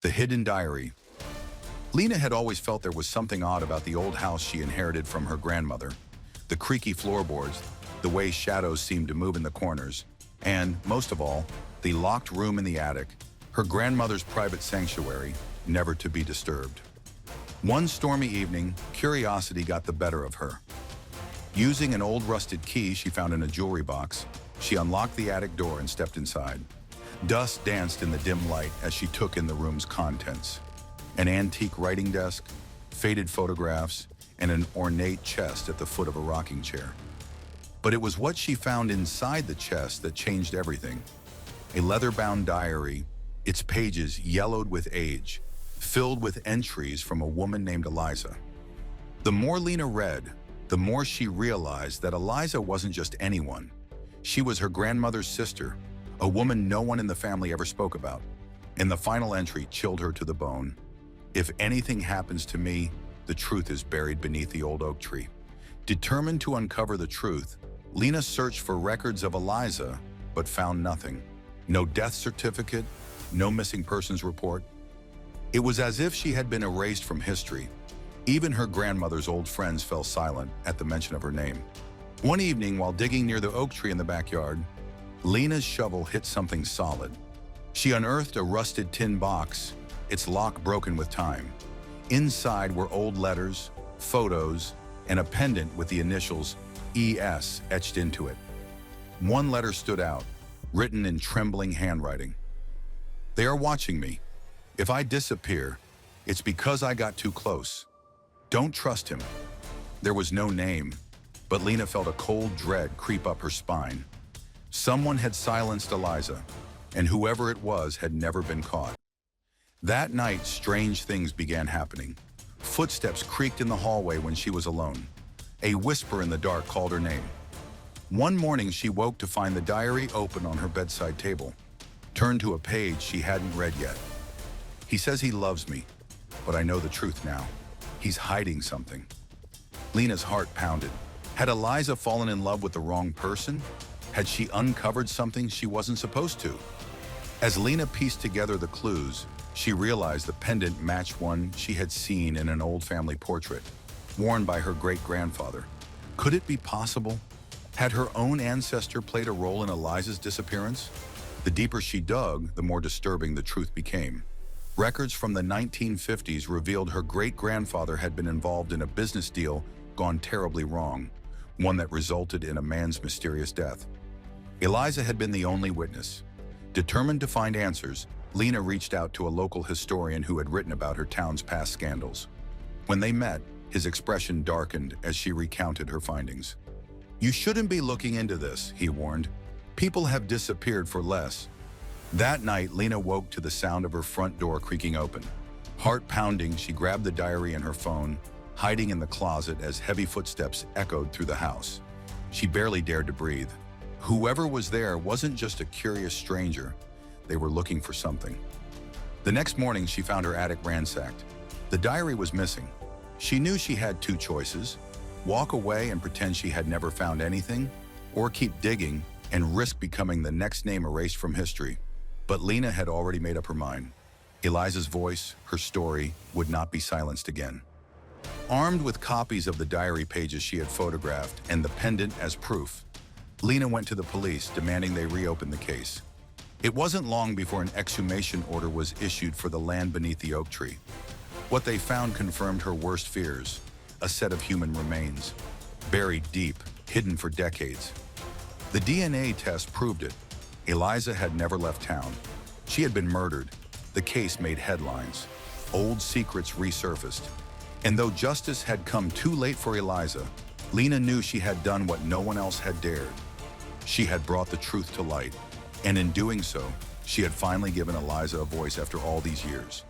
The hidden diary. Lena had always felt there was something odd about the old house she inherited from her grandmother. The creaky floorboards, the way shadows seemed to move in the corners, and, most of all, the locked room in the attic, her grandmother's private sanctuary, never to be disturbed. One stormy evening, curiosity got the better of her. Using an old rusted key she found in a jewelry box, she unlocked the attic door and stepped inside. Dust danced in the dim light as she took in the room's contents. An antique writing desk, faded photographs, and an ornate chest at the foot of a rocking chair. But it was what she found inside the chest that changed everything. A leather-bound diary, its pages yellowed with age, filled with entries from a woman named Eliza. The more Lena read, the more she realized that Eliza wasn't just anyone. She was her grandmother's sister, a woman no one in the family ever spoke about. And the final entry chilled her to the bone. If anything happens to me, the truth is buried beneath the old oak tree. Determined to uncover the truth, Lena searched for records of Eliza, but found nothing. No death certificate, no missing persons report. It was as if she had been erased from history. Even her grandmother's old friends fell silent at the mention of her name. One evening, while digging near the oak tree in the backyard, Lena's shovel hit something solid. She unearthed a rusted tin box, its lock broken with time. Inside were old letters, photos, and a pendant with the initials ES etched into it. One letter stood out, written in trembling handwriting. "They are watching me. If I disappear, it's because I got too close. Don't trust him." There was no name, but Lena felt a cold dread creep up her spine. Someone had silenced Eliza, and whoever it was had never been caught. That night, strange things began happening. Footsteps creaked in the hallway when she was alone. A whisper in the dark called her name. One morning, she woke to find the diary open on her bedside table, turned to a page she hadn't read yet. "He says he loves me, but I know the truth now. He's hiding something." Lena's heart pounded. Had Eliza fallen in love with the wrong person? Had she uncovered something she wasn't supposed to? As Lena pieced together the clues, she realized the pendant matched one she had seen in an old family portrait, worn by her great-grandfather. Could it be possible? Had her own ancestor played a role in Eliza's disappearance? The deeper she dug, the more disturbing the truth became. Records from the 1950s revealed her great-grandfather had been involved in a business deal gone terribly wrong, one that resulted in a man's mysterious death. Eliza had been the only witness. Determined to find answers, Lena reached out to a local historian who had written about her town's past scandals. When they met, his expression darkened as she recounted her findings. "You shouldn't be looking into this," he warned. "People have disappeared for less." That night, Lena woke to the sound of her front door creaking open. Heart pounding, she grabbed the diary and her phone, hiding in the closet as heavy footsteps echoed through the house. She barely dared to breathe. Whoever was there wasn't just a curious stranger. They were looking for something. The next morning, she found her attic ransacked. The diary was missing. She knew she had two choices: walk away and pretend she had never found anything, or keep digging and risk becoming the next name erased from history. But Lena had already made up her mind. Eliza's voice, her story, would not be silenced again. Armed with copies of the diary pages she had photographed and the pendant as proof, Lena went to the police demanding they reopen the case. It wasn't long before an exhumation order was issued for the land beneath the oak tree. What they found confirmed her worst fears: a set of human remains, buried deep, hidden for decades. The DNA test proved it. Eliza had never left town. She had been murdered. The case made headlines. Old secrets resurfaced. And though justice had come too late for Eliza, Lena knew she had done what no one else had dared. She had brought the truth to light, and in doing so, she had finally given Eliza a voice after all these years.